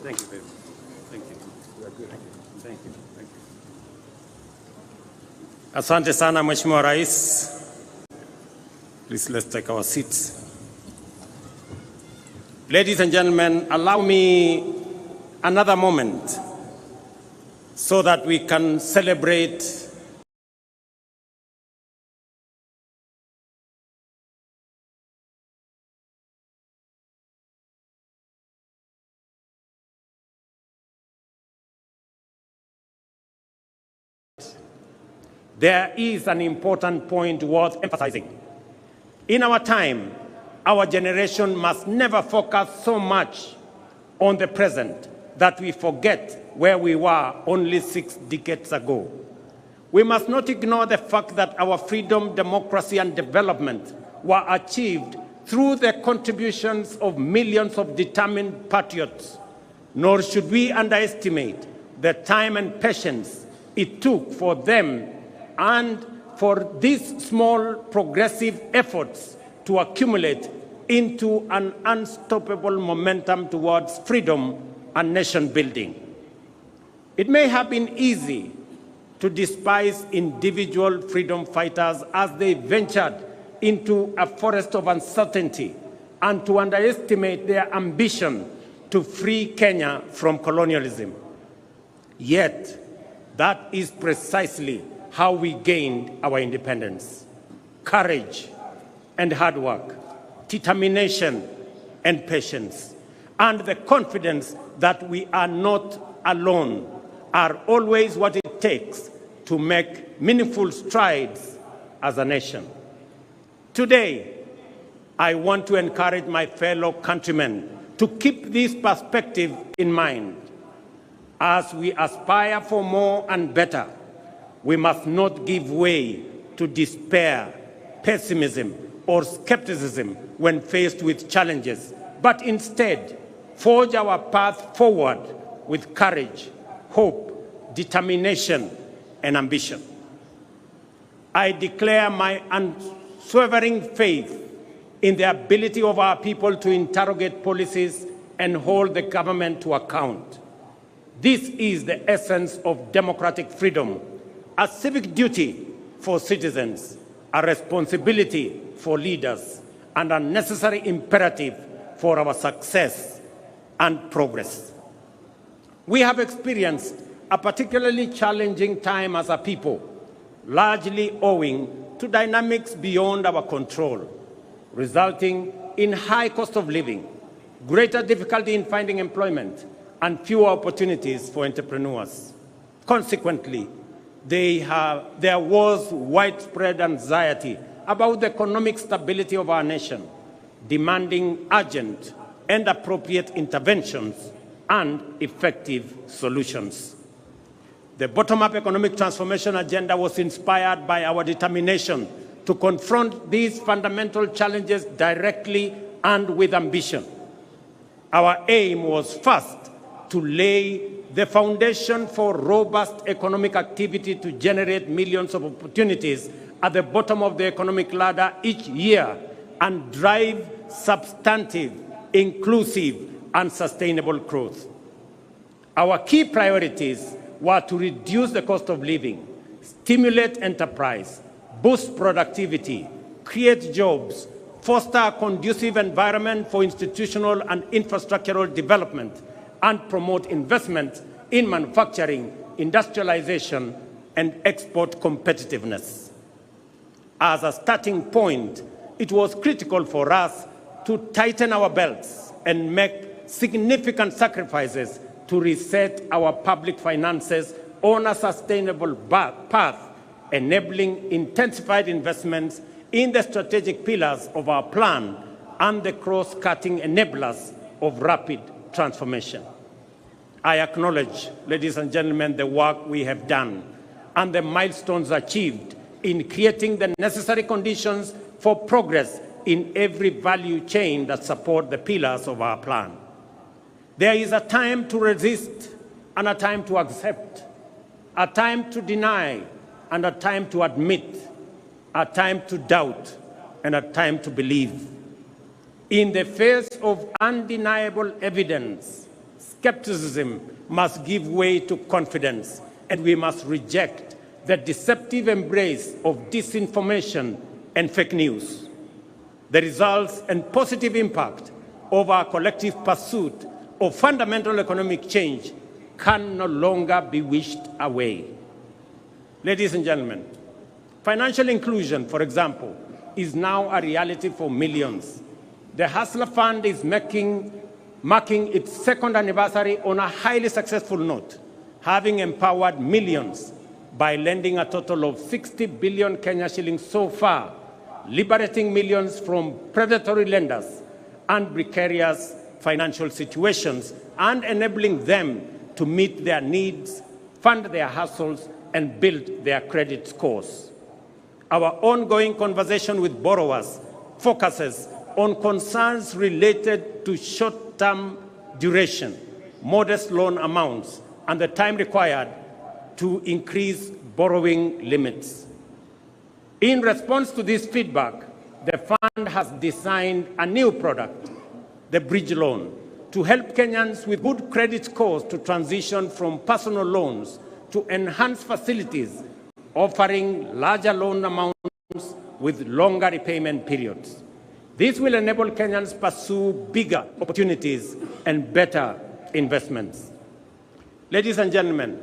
Thank you very much. Thank you. You are good. Thank you. Thank you. Asante sana Mheshimiwa Rais. Please let's take our seats. Ladies and gentlemen, allow me another moment so that we can celebrate there is an important point worth emphasizing. In our time, our generation must never focus so much on the present that we forget where we were only 6 decades ago. We must not ignore the fact that our freedom, democracy, and development were achieved through the contributions of millions of determined patriots, nor should we underestimate the time and patience it took for them and for these small progressive efforts to accumulate into an unstoppable momentum towards freedom and nation building. It may have been easy to despise individual freedom fighters as they ventured into a forest of uncertainty and to underestimate their ambition to free Kenya from colonialism. Yet, that is precisely how we gained our independence. Courage and hard work, determination and patience, and the confidence that we are not alone are always what it takes to make meaningful strides as a nation. Today, I want to encourage my fellow countrymen to keep this perspective in mind. As we aspire for more and better, we must not give way to despair, pessimism, or skepticism when faced with challenges, but instead forge our path forward with courage, hope, determination, and ambition. I declare my unswerving faith in the ability of our people to interrogate policies and hold the government to account. This is the essence of democratic freedom, a civic duty for citizens, a responsibility for leaders, and a necessary imperative for our success and progress. We have experienced a particularly challenging time as a people, largely owing to dynamics beyond our control, resulting in high cost of living, greater difficulty in finding employment, and fewer opportunities for entrepreneurs. Consequently, there was widespread anxiety about the economic stability of our nation, demanding urgent and appropriate interventions and effective solutions. The bottom-up economic transformation agenda was inspired by our determination to confront these fundamental challenges directly and with ambition. Our aim was first to lay the foundation for robust economic activity to generate millions of opportunities at the bottom of the economic ladder each year and drive substantive, inclusive, and sustainable growth. Our key priorities were to reduce the cost of living, stimulate enterprise, boost productivity, create jobs, foster a conducive environment for institutional and infrastructural development, and promote investment in manufacturing, industrialization, and export competitiveness. As a starting point, it was critical for us to tighten our belts and make significant sacrifices to reset our public finances on a sustainable path, enabling intensified investments in the strategic pillars of our plan and the cross-cutting enablers of rapid transformation. I acknowledge, ladies and gentlemen, the work we have done and the milestones achieved in creating the necessary conditions for progress in every value chain that support the pillars of our plan. There is a time to resist and a time to accept, a time to deny and a time to admit, a time to doubt and a time to believe. In the face of undeniable evidence, Skepticism must give way to confidence, and we must reject the deceptive embrace of disinformation and fake news. The results and positive impact of our collective pursuit of fundamental economic change can no longer be wished away. Ladies and gentlemen, financial inclusion, for example, is now a reality for millions. The Hustler Fund is marking its second anniversary on a highly successful note, having empowered millions by lending a total of 60 billion Kenya shillings so far, liberating millions from predatory lenders and precarious financial situations, and enabling them to meet their needs, fund their hustles, and build their credit scores. Our ongoing conversation with borrowers focuses on concerns related to short-term duration, modest loan amounts, and the time required to increase borrowing limits. In response to this feedback, the fund has designed a new product, the bridge loan, to help Kenyans with good credit scores to transition from personal loans to enhanced facilities offering larger loan amounts with longer repayment periods. This will enable Kenyans pursue bigger opportunities and better investments. Ladies and gentlemen,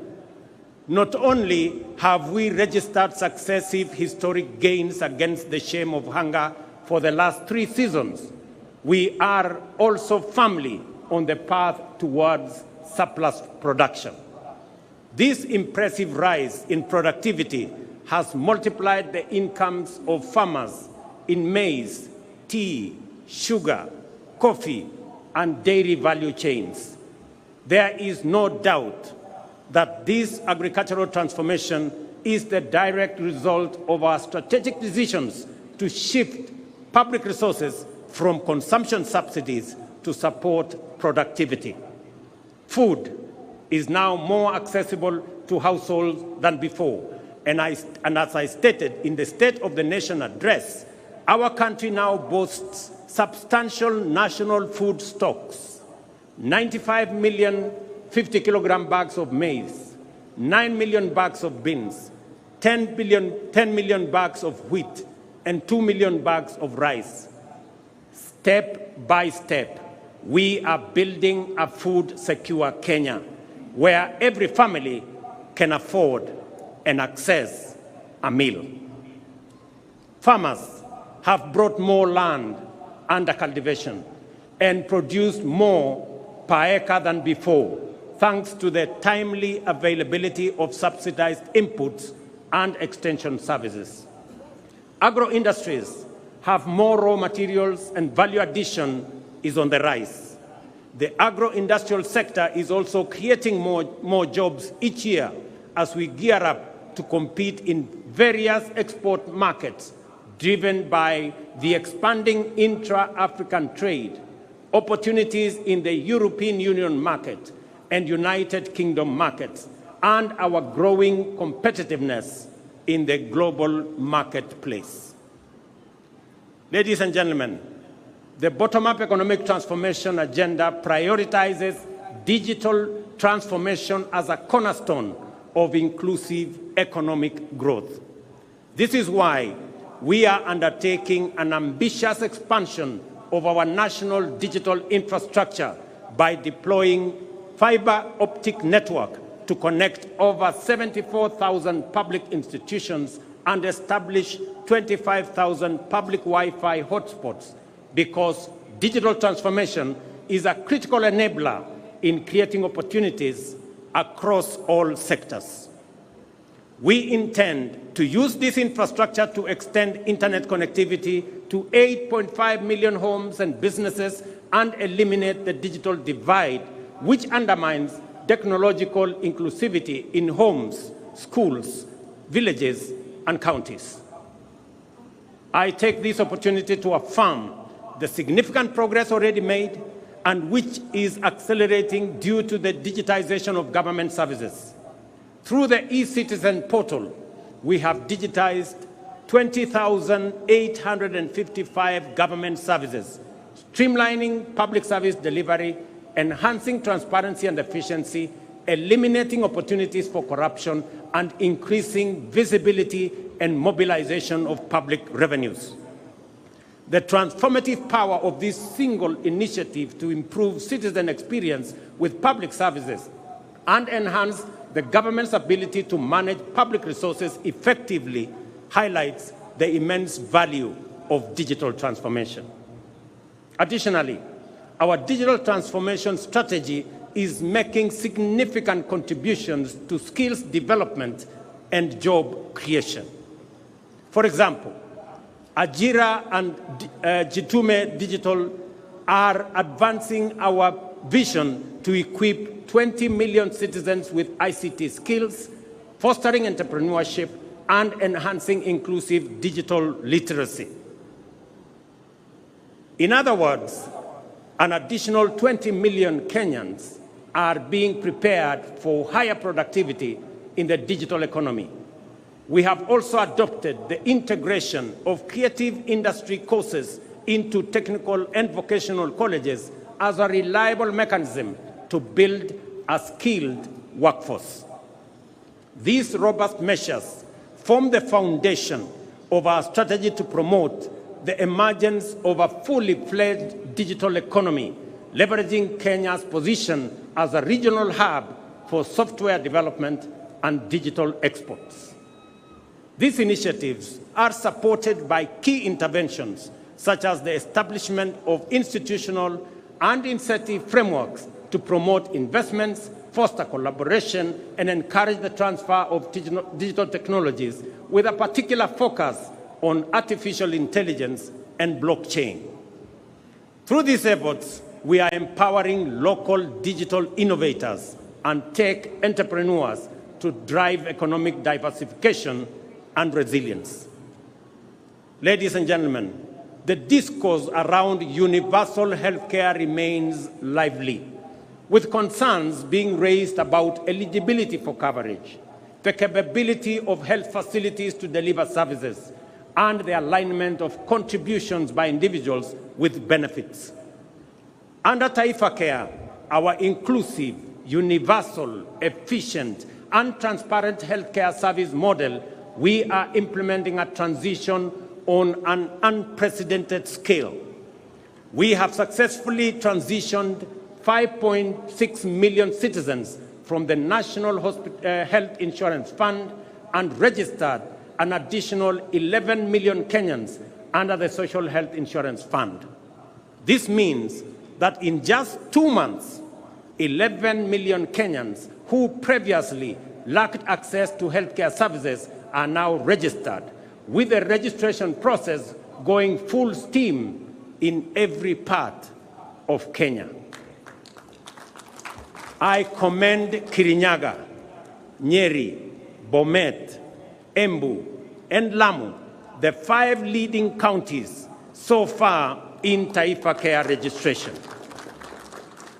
not only have we registered successive historic gains against the shame of hunger for the last 3 seasons, we are also firmly on the path towards surplus production. This impressive rise in productivity has multiplied the incomes of farmers in maize, tea, sugar, coffee, and dairy value chains. There is no doubt that this agricultural transformation is the direct result of our strategic decisions to shift public resources from consumption subsidies to support productivity. Food is now more accessible to households than before, and as I stated in the State of the Nation address, our country now boasts substantial national food stocks: 95 million 50-kilogram bags of maize, 9 million bags of beans, 10 million bags of wheat, and 2 million bags of rice. Step by step, we are building a food-secure Kenya, where every family can afford and access a meal. Farmers have brought more land under cultivation and produced more per acre than before, thanks to the timely availability of subsidized inputs and extension services. Agro-industries have more raw materials and value addition is on the rise. The agro-industrial sector is also creating more jobs each year as we gear up to compete in various export markets driven by the expanding intra-African trade, opportunities in the European Union market and United Kingdom markets, and our growing competitiveness in the global marketplace. Ladies and gentlemen, the bottom-up economic transformation agenda prioritizes digital transformation as a cornerstone of inclusive economic growth. This is why we are undertaking an ambitious expansion of our national digital infrastructure by deploying fiber optic network to connect over 74,000 public institutions and establish 25,000 public Wi-Fi hotspots, because digital transformation is a critical enabler in creating opportunities across all sectors. We intend to use this infrastructure to extend internet connectivity to 8.5 million homes and businesses and eliminate the digital divide, which undermines technological inclusivity in homes, schools, villages, and counties. I take this opportunity to affirm the significant progress already made and which is accelerating due to the digitization of government services. Through the e-Citizen portal, we have digitized 20,855 government services, streamlining public service delivery, enhancing transparency and efficiency, eliminating opportunities for corruption, and increasing visibility and mobilization of public revenues. The transformative power of this single initiative to improve citizen experience with public services and enhance the government's ability to manage public resources effectively highlights the immense value of digital transformation. Additionally, our digital transformation strategy is making significant contributions to skills development and job creation. For example, Ajira and Jitume Digital are advancing our vision to equip 20 million citizens with ICT skills, fostering entrepreneurship, and enhancing inclusive digital literacy. In other words, an additional 20 million Kenyans are being prepared for higher productivity in the digital economy. We have also adopted the integration of creative industry courses into technical and vocational colleges as a reliable mechanism to build a skilled workforce. These robust measures form the foundation of our strategy to promote the emergence of a fully fledged digital economy, leveraging Kenya's position as a regional hub for software development and digital exports. These initiatives are supported by key interventions, such as the establishment of institutional and incentive frameworks to promote investments, foster collaboration, and encourage the transfer of digital technologies with a particular focus on artificial intelligence and blockchain. Through these efforts, we are empowering local digital innovators and tech entrepreneurs to drive economic diversification and resilience. Ladies and gentlemen, the discourse around universal healthcare remains lively, with concerns being raised about eligibility for coverage, the capability of health facilities to deliver services, and the alignment of contributions by individuals with benefits. Under Taifa Care, our inclusive, universal, efficient, and transparent healthcare service model, we are implementing a transition on an unprecedented scale. We have successfully transitioned 5.6 million citizens from the National Health Insurance Fund and registered an additional 11 million Kenyans under the Social Health Insurance Fund. This means that in just 2 months, 11 million Kenyans who previously lacked access to healthcare services are now registered, with the registration process going full steam in every part of Kenya. I commend Kirinyaga, Nyeri, Bomet, Embu, and Lamu, the 5 leading counties so far in Taifa Care registration.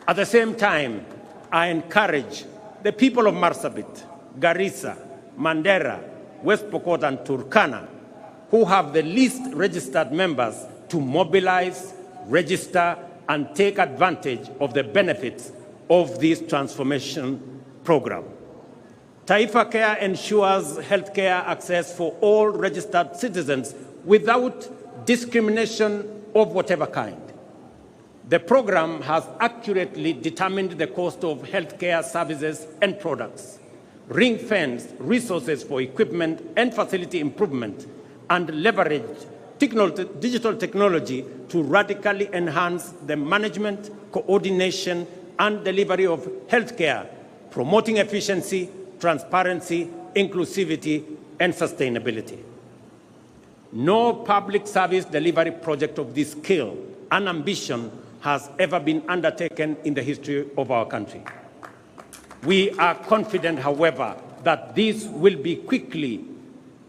At the same time, I encourage the people of Marsabit, Garissa, Mandera, West Pokot, and Turkana, who have the least registered members, to mobilize, register, and take advantage of the benefits of this transformation program. Taifa Care ensures healthcare access for all registered citizens without discrimination of whatever kind. The program has accurately determined the cost of healthcare services and products, ring-fenced resources for equipment and facility improvement, and leveraged digital technology to radically enhance the management, coordination, and delivery of healthcare, promoting efficiency, transparency, inclusivity, and sustainability. No public service delivery project of this scale and ambition has ever been undertaken in the history of our country. We are confident, however, that this will be quickly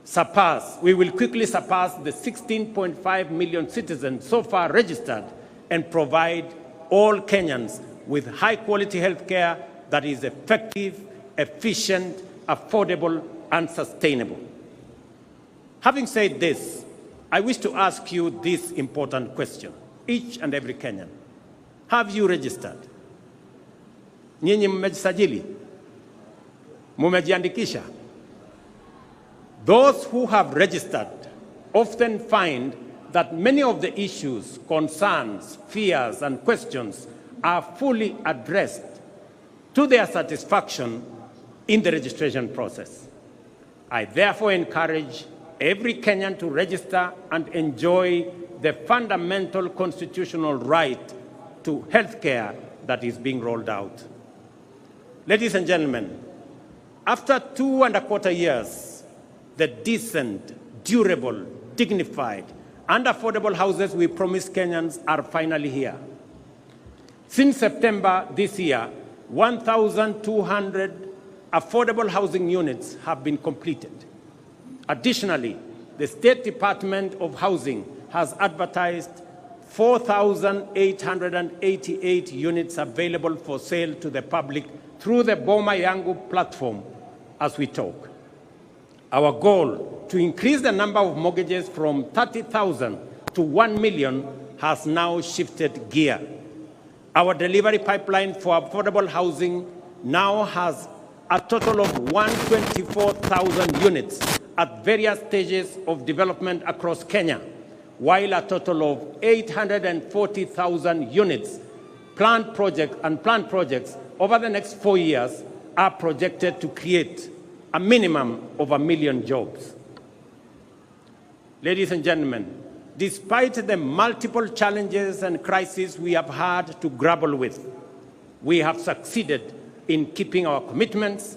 surpass the 16.5 million citizens so far registered and provide all Kenyans with high-quality health care that is effective, efficient, affordable, and sustainable. Having said this, I wish to ask you this important question, each and every Kenyan. Have you registered? Nyinyi mmejisajili? Mumejiandikisha? Those who have registered often find that many of the issues, concerns, fears, and questions are fully addressed to their satisfaction in the registration process. I therefore encourage every Kenyan to register and enjoy the fundamental constitutional right to health care that is being rolled out. Ladies and gentlemen, after 2.25 years, the decent, durable, dignified, and affordable houses we promised Kenyans are finally here. Since September this year, 1,200 affordable housing units have been completed. Additionally, the State Department of Housing has advertised 4,888 units available for sale to the public through the Boma Yangu platform as we talk. Our goal to increase the number of mortgages from 30,000 to 1 million has now shifted gear. Our delivery pipeline for affordable housing now has a total of 124,000 units at various stages of development across Kenya, while a total of 840,000 units planned projects over the next 4 years are projected to create a minimum of 1 million jobs. Ladies and gentlemen, despite the multiple challenges and crises we have had to grapple with, we have succeeded in keeping our commitments,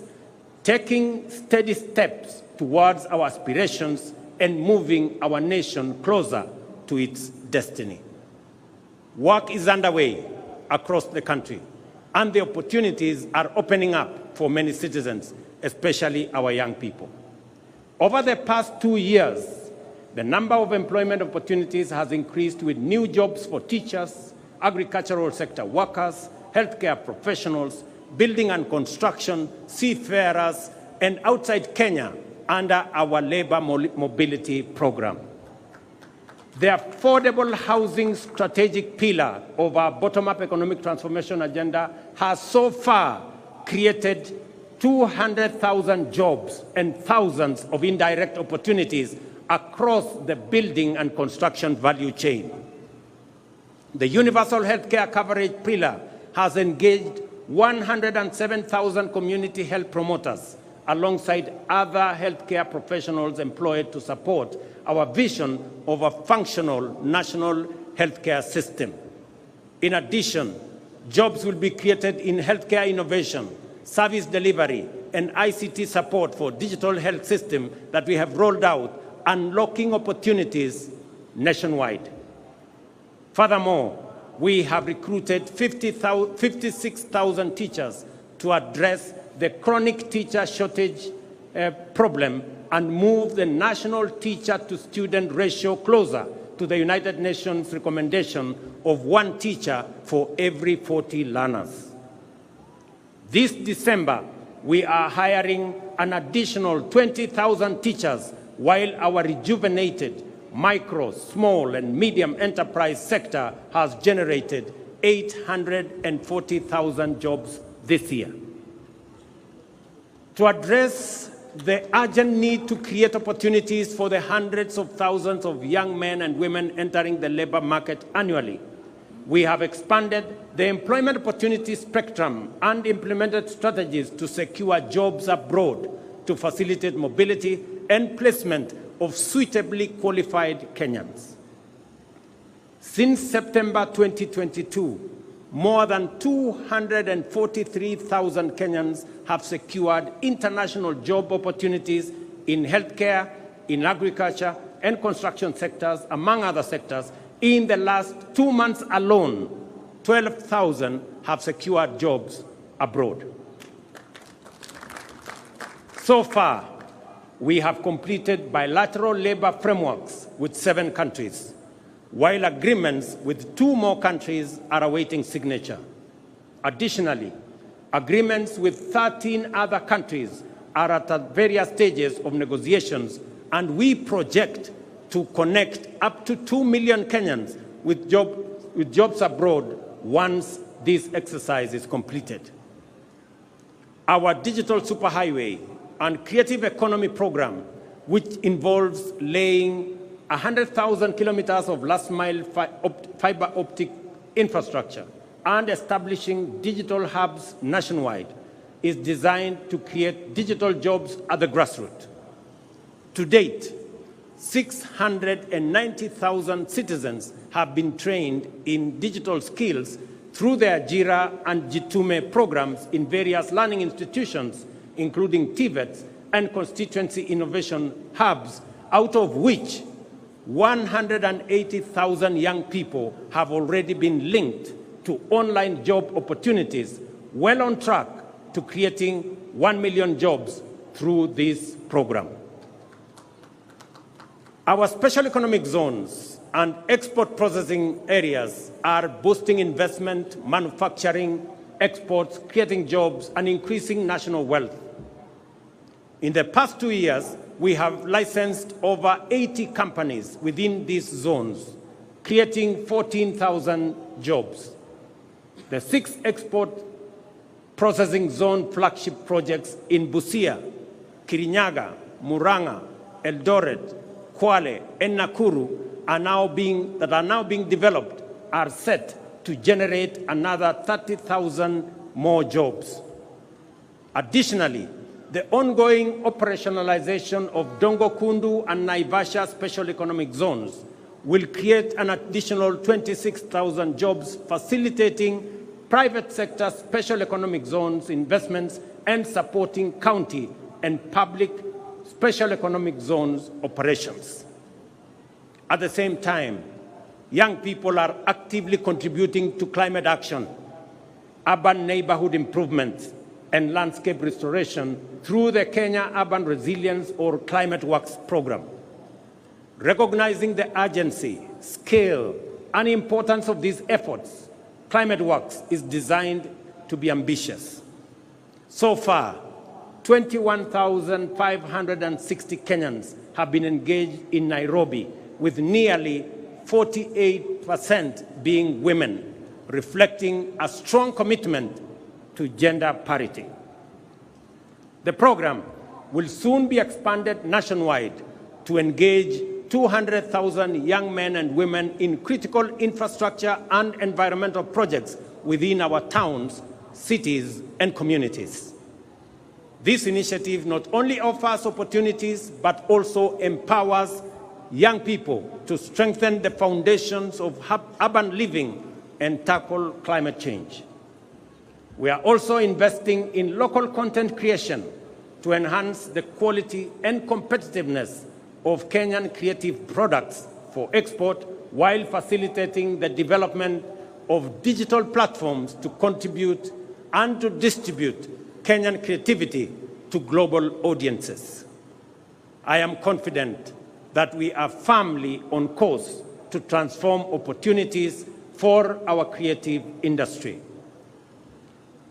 taking steady steps towards our aspirations, and moving our nation closer to its destiny. Work is underway across the country, and the opportunities are opening up for many citizens, especially our young people. Over the past 2 years, the number of employment opportunities has increased with new jobs for teachers, agricultural sector workers, healthcare professionals, building and construction, seafarers, and outside Kenya under our labor mobility program. The affordable housing strategic pillar of our bottom-up economic transformation agenda has so far created 200,000 jobs and thousands of indirect opportunities across the building and construction value chain. The universal healthcare coverage pillar has engaged 107,000 community health promoters alongside other healthcare professionals employed to support our vision of a functional national healthcare system. In addition, jobs will be created in healthcare innovation, service delivery, and ICT support for digital health system that we have rolled out, unlocking opportunities nationwide. Furthermore, we have recruited 56,000 teachers to address the chronic teacher shortage problem and move the national teacher-to-student ratio closer to the United Nations recommendation of 1 teacher for every 40 learners. This December, we are hiring an additional 20,000 teachers, while our rejuvenated micro, small, and medium enterprise sector has generated 840,000 jobs this year. To address the urgent need to create opportunities for the hundreds of thousands of young men and women entering the labor market annually, we have expanded the employment opportunity spectrum and implemented strategies to secure jobs abroad to facilitate mobility and placement of suitably qualified Kenyans. Since September 2022, more than 243,000 Kenyans have secured international job opportunities in healthcare, in agriculture, and construction sectors, among other sectors. In the last 2 months alone, 12,000 have secured jobs abroad. So far, we have completed bilateral labor frameworks with 7 countries, while agreements with 2 more countries are awaiting signature. Additionally, agreements with 13 other countries are at various stages of negotiations, and we project to connect up to 2 million Kenyans with jobs abroad once this exercise is completed. our digital superhighway and creative economy program, which involves laying 100,000 kilometers of last-mile fiber optic infrastructure and establishing digital hubs nationwide, is designed to create digital jobs at the grassroots. To date, 690,000 citizens have been trained in digital skills through their JIRA and Jitume programs in various learning institutions, including TVETs and constituency innovation hubs, out of which 180,000 young people have already been linked to online job opportunities, well on track to creating 1 million jobs through this program. Our special economic zones and export processing areas are boosting investment, manufacturing, exports, creating jobs, and increasing national wealth. In the past 2 years, we have licensed over 80 companies within these zones, creating 14,000 jobs. The 6 export processing zone flagship projects in Busia, Kirinyaga, Murang'a, Eldoret, Kwale, and Nakuru are now being developed are set to generate another 30,000 more jobs. Additionally, the ongoing operationalization of Dongo Kundu and Naivasha special economic zones will create an additional 26,000 jobs, facilitating private sector special economic zones investments and supporting county and public special economic zones operations. At the same time, young people are actively contributing to climate action, urban neighborhood improvements, and landscape restoration through the Kenya Urban Resilience or Climate Works program. Recognizing the urgency, scale, and importance of these efforts, Climate Works is designed to be ambitious. So far, 21,560 Kenyans have been engaged in Nairobi, with nearly 48% being women, reflecting a strong commitment to gender parity. The program will soon be expanded nationwide to engage 200,000 young men and women in critical infrastructure and environmental projects within our towns, cities, and communities. This initiative not only offers opportunities, but also empowers young people to strengthen the foundations of urban living and tackle climate change. We are also investing in local content creation to enhance the quality and competitiveness of Kenyan creative products for export, while facilitating the development of digital platforms to contribute and to distribute Kenyan creativity to global audiences. I am confident that we are firmly on course to transform opportunities for our creative industry.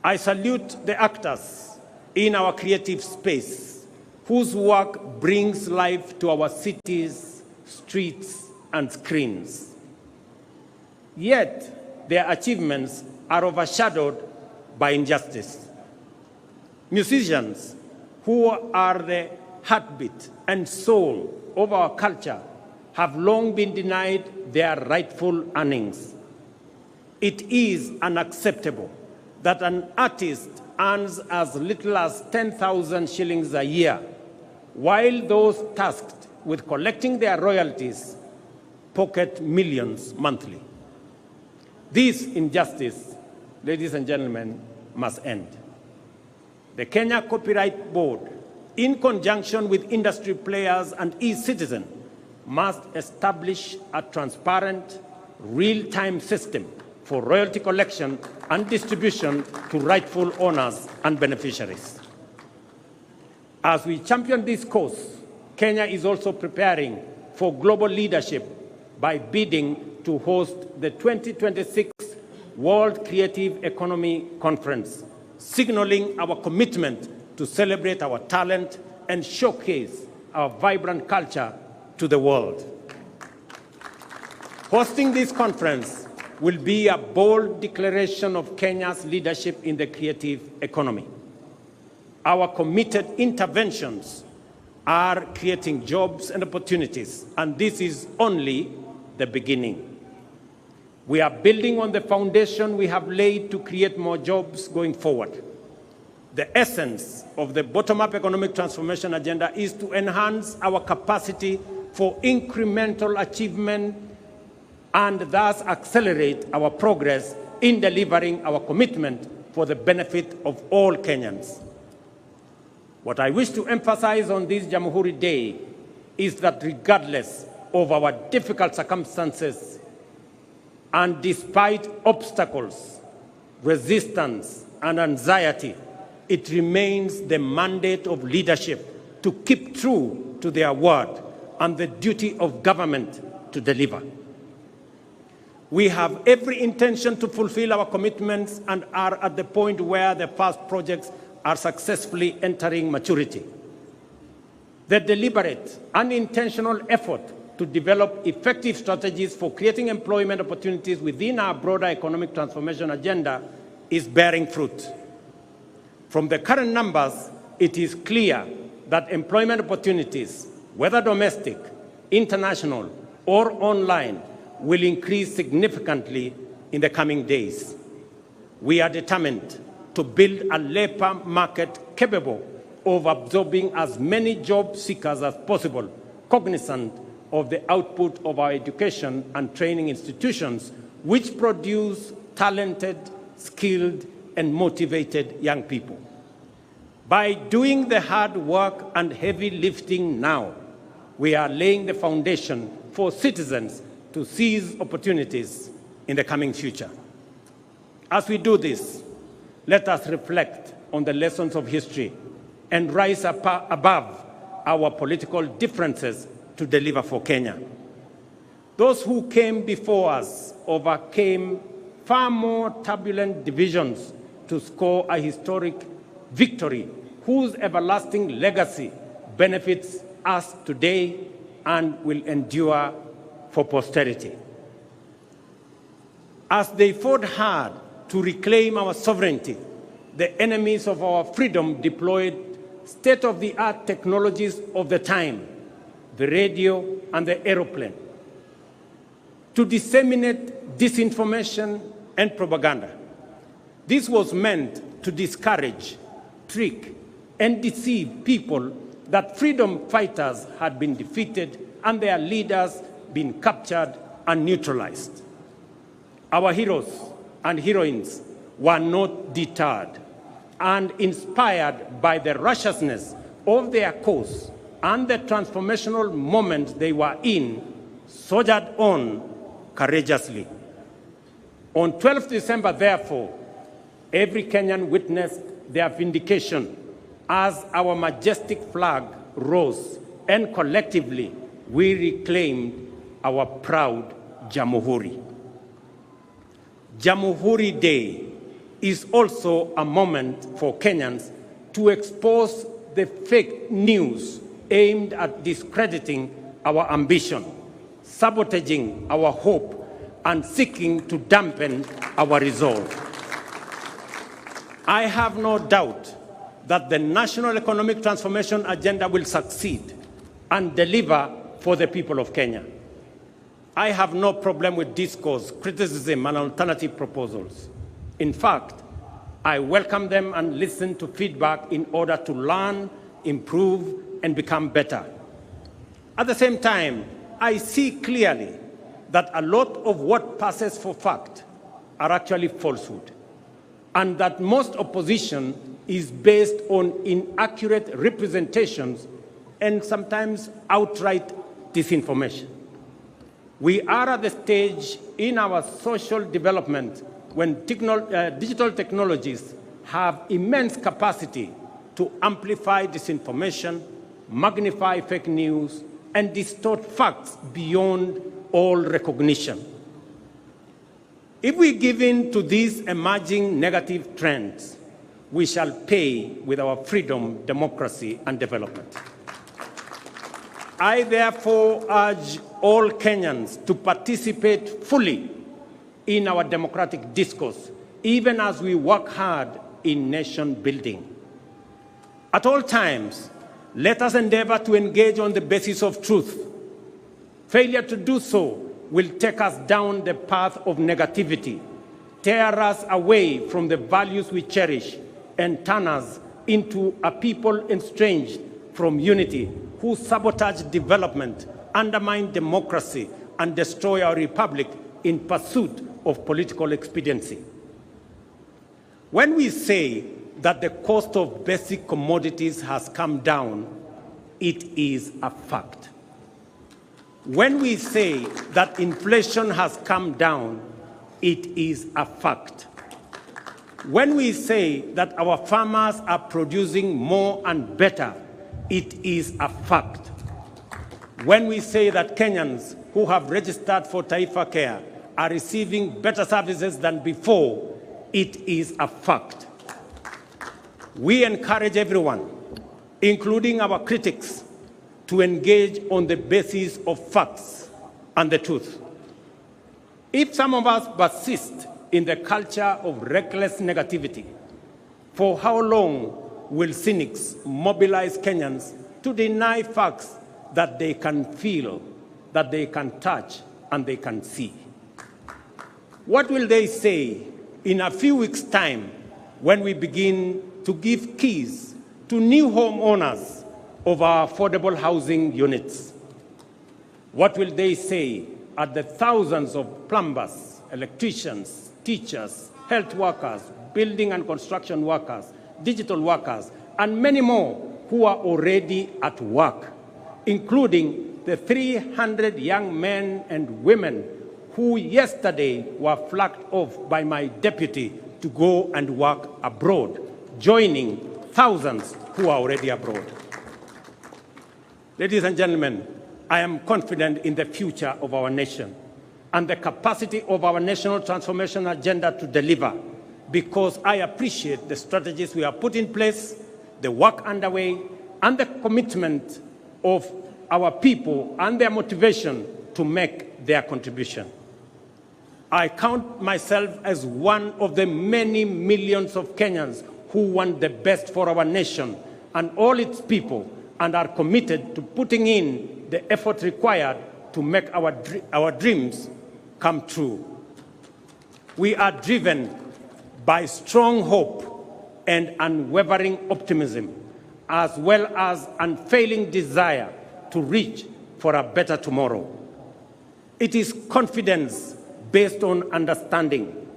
I salute the actors in our creative space whose work brings life to our cities, streets, and screens. Yet, their achievements are overshadowed by injustice. Musicians, who are the heartbeat and soul of our culture, have long been denied their rightful earnings. It is unacceptable that an artist earns as little as 10,000 shillings a year, while those tasked with collecting their royalties pocket millions monthly. This injustice, ladies and gentlemen, must end. The Kenya Copyright Board, in conjunction with industry players and e-citizens, must establish a transparent, real-time system for royalty collection and distribution to rightful owners and beneficiaries. As we champion this cause, Kenya is also preparing for global leadership by bidding to host the 2026 World Creative Economy Conference, signaling our commitment to celebrate our talent and showcase our vibrant culture to the world. Hosting this conference will be a bold declaration of Kenya's leadership in the creative economy. Our committed interventions are creating jobs and opportunities, and this is only the beginning. We are building on the foundation we have laid to create more jobs going forward. The essence of the bottom-up economic transformation agenda is to enhance our capacity for incremental achievement and thus accelerate our progress in delivering our commitment for the benefit of all Kenyans. What I wish to emphasize on this Jamhuri Day is that regardless of our difficult circumstances and despite obstacles, resistance, and anxiety, it remains the mandate of leadership to keep true to their word and the duty of government to deliver. We have every intention to fulfill our commitments and are at the point where the past projects are successfully entering maturity. The deliberate and intentional effort to develop effective strategies for creating employment opportunities within our broader economic transformation agenda is bearing fruit. From the current numbers, it is clear that employment opportunities, whether domestic, international, or online, will increase significantly in the coming days. We are determined to build a labor market capable of absorbing as many job seekers as possible, cognizant of the output of our education and training institutions, which produce talented, skilled, and motivated young people. By doing the hard work and heavy lifting now, we are laying the foundation for citizens to seize opportunities in the coming future. As we do this, let us reflect on the lessons of history and rise above our political differences to deliver for Kenya. Those who came before us overcame far more turbulent divisions to score a historic victory whose everlasting legacy benefits us today and will endure for posterity. As they fought hard to reclaim our sovereignty, the enemies of our freedom deployed state-of-the-art technologies of the time, the radio and the aeroplane, to disseminate disinformation and propaganda. This was meant to discourage, trick, and deceive people that freedom fighters had been defeated and their leaders been captured and neutralized. Our heroes and heroines were not deterred and inspired by the righteousness of their cause and the transformational moment they were in, soldiered on courageously. On 12th December, therefore, every Kenyan witnessed their vindication as our majestic flag rose and collectively we reclaimed our proud Jamhuri. Jamhuri Day is also a moment for Kenyans to expose the fake news aimed at discrediting our ambition, sabotaging our hope, and seeking to dampen our resolve. I have no doubt that the National Economic Transformation Agenda will succeed and deliver for the people of Kenya. I have no problem with discourse, criticism, and alternative proposals. In fact, I welcome them and listen to feedback in order to learn, improve, and become better. At the same time, I see clearly that a lot of what passes for fact are actually falsehood, and that most opposition is based on inaccurate representations and sometimes outright disinformation. We are at the stage in our social development when digital technologies have immense capacity to amplify disinformation, magnify fake news, and distort facts beyond all recognition. If we give in to these emerging negative trends, we shall pay with our freedom, democracy, and development. I therefore urge all Kenyans to participate fully in our democratic discourse, even as we work hard in nation building. At all times, let us endeavor to engage on the basis of truth. Failure to do so will take us down the path of negativity, tear us away from the values we cherish, and turn us into a people estranged from unity, who sabotage development, undermine democracy, and destroy our republic in pursuit of political expediency. When we say that the cost of basic commodities has come down, it is a fact. When we say that inflation has come down, it is a fact. When we say that our farmers are producing more and better, it is a fact. When we say that Kenyans who have registered for Taifa Care are receiving better services than before, it is a fact. We encourage everyone, including our critics, to engage on the basis of facts and the truth. If some of us persist in the culture of reckless negativity, for how long will cynics mobilize Kenyans to deny facts that they can feel, that they can touch, and they can see? What will they say in a few weeks' time when we begin to give keys to new homeowners of our affordable housing units? What will they say at the thousands of plumbers, electricians, teachers, health workers, building and construction workers, digital workers, and many more who are already at work, including the 300 young men and women who yesterday were flagged off by my deputy to go and work abroad, joining thousands who are already abroad. Ladies and gentlemen, I am confident in the future of our nation and the capacity of our national transformation agenda to deliver, because I appreciate the strategies we have put in place, the work underway, and the commitment of our people and their motivation to make their contribution. I count myself as one of the many millions of Kenyans who want the best for our nation and all its people, and are committed to putting in the effort required to make our dreams come true. We are driven by strong hope and unwavering optimism, as well as unfailing desire to reach for a better tomorrow. It is confidence based on understanding,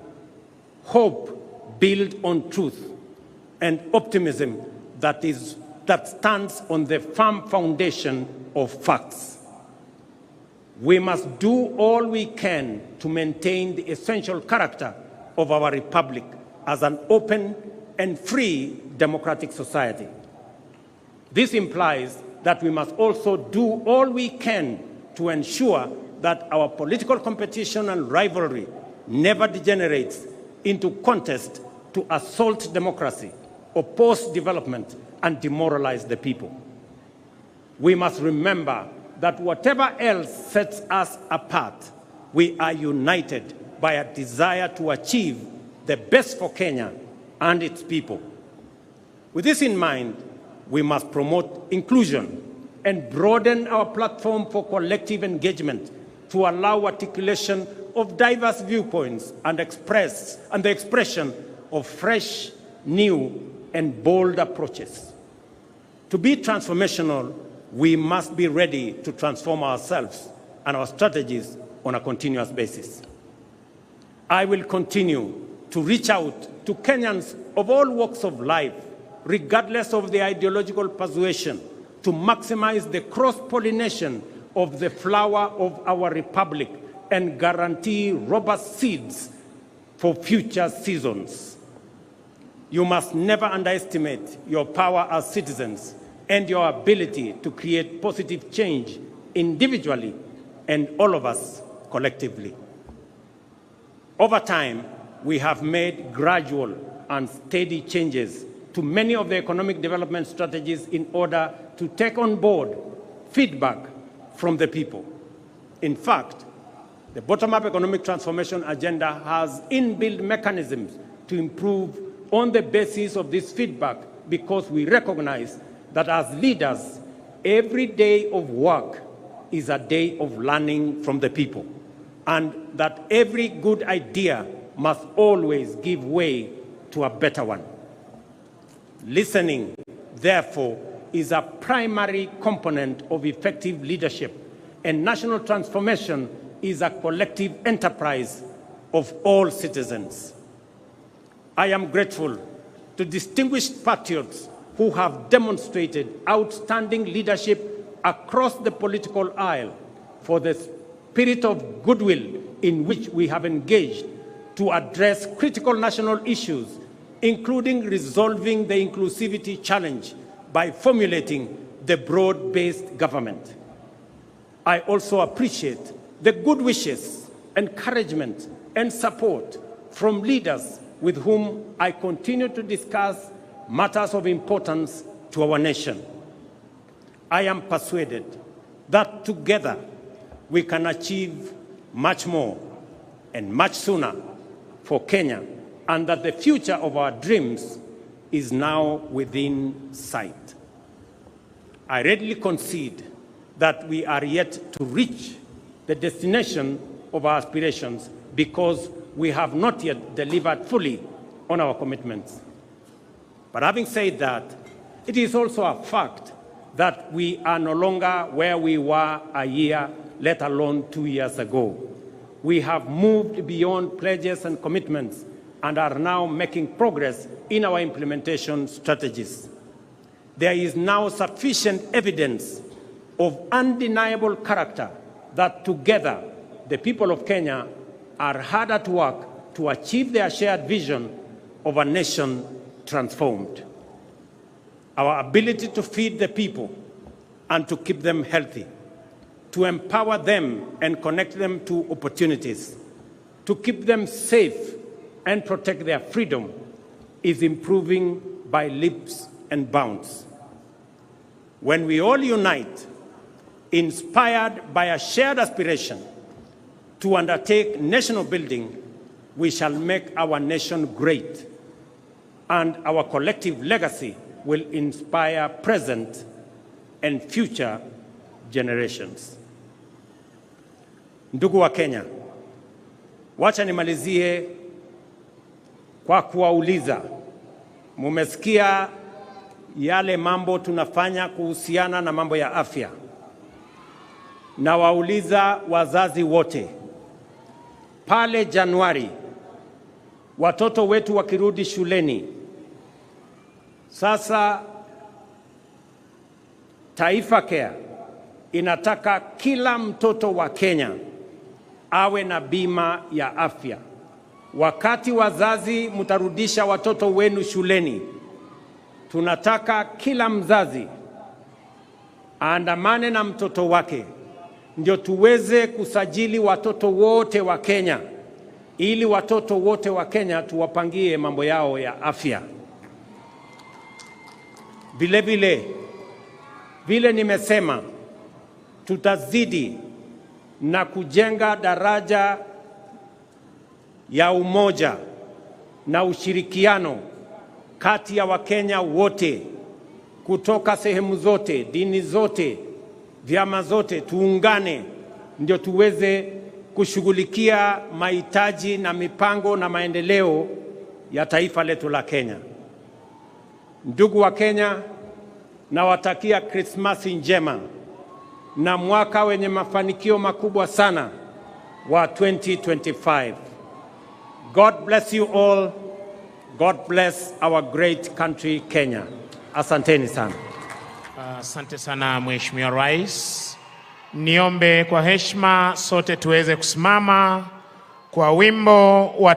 hope built on truth, and optimism that stands on the firm foundation of facts. We must do all we can to maintain the essential character of our republic as an open and free democratic society. This implies that we must also do all we can to ensure that our political competition and rivalry never degenerates into contest to assault democracy, oppose development, and demoralize the people. We must remember that whatever else sets us apart, we are united by a desire to achieve the best for Kenya and its people. With this in mind, we must promote inclusion and broaden our platform for collective engagement to allow articulation of diverse viewpoints and the expression of fresh, new, and bold approaches. To be transformational, we must be ready to transform ourselves and our strategies on a continuous basis. I will continue to reach out to Kenyans of all walks of life, regardless of the ideological persuasion, to maximize the cross-pollination of the flower of our republic and guarantee robust seeds for future seasons. You must never underestimate your power as citizens and your ability to create positive change individually and all of us collectively. Over time, we have made gradual and steady changes to many of the economic development strategies in order to take on board feedback from the people. In fact, the bottom-up economic transformation agenda has inbuilt mechanisms to improve on the basis of this feedback because we recognize that as leaders, every day of work is a day of learning from the people, and that every good idea must always give way to a better one. Listening, therefore, is a primary component of effective leadership, and national transformation is a collective enterprise of all citizens. I am grateful to distinguished patriots who have demonstrated outstanding leadership across the political aisle for the spirit of goodwill in which we have engaged to address critical national issues, including resolving the inclusivity challenge by formulating the broad-based government. I also appreciate the good wishes, encouragement, and support from leaders with whom I continue to discuss matters of importance to our nation. I am persuaded that together we can achieve much more and much sooner for Kenya, and that the future of our dreams is now within sight. I readily concede that we are yet to reach the destination of our aspirations because we have not yet delivered fully on our commitments. But having said that, it is also a fact that we are no longer where we were a year, let alone 2 years ago. We have moved beyond pledges and commitments and are now making progress in our implementation strategies. There is now sufficient evidence of undeniable character that together the people of Kenya are hard at work to achieve their shared vision of a nation transformed. Our ability to feed the people and to keep them healthy, to empower them and connect them to opportunities, to keep them safe and protect their freedom is improving by leaps and bounds. When we all unite, inspired by a shared aspiration to undertake national building, we shall make our nation great, and our collective legacy will inspire present and future generations. Ndugu wa Kenya, wacha nimalizie kwa kuwauliza, mumesikia yale mambo tunafanya kuhusiana na mambo ya afya. Na wauliza wazazi wote, pale Januari, watoto wetu wakirudi shuleni, sasa Taifa Care inataka kila mtoto wa Kenya awe na bima ya afya. Wakati wazazi mtarudisha watoto wenu shuleni, tunataka kila mzazi aandamane na mtoto wake, ndio tuweze kusajili watoto wote wa Kenya, ili watoto wote wa Kenya tuwapangie mambo yao ya afya. Vile nimesema, tutazidi na kujenga daraja ya umoja na ushirikiano kati ya Wakenya wote kutoka sehemu zote, dini zote, vyama zote. Tuungane ndio tuweze kushughulikia mahitaji na mipango na maendeleo ya taifa letu la Kenya. Ndugu wa Kenya, nawatakia Krismasi njema na mwaka wenye mafanikio makubwa sana wa 2025. God bless you all. God bless our great country Kenya. Asanteni sana. Asante sana Mheshimiwa Rais. Niombe kwa heshima sote tuweze kusimama kwa wimbo wa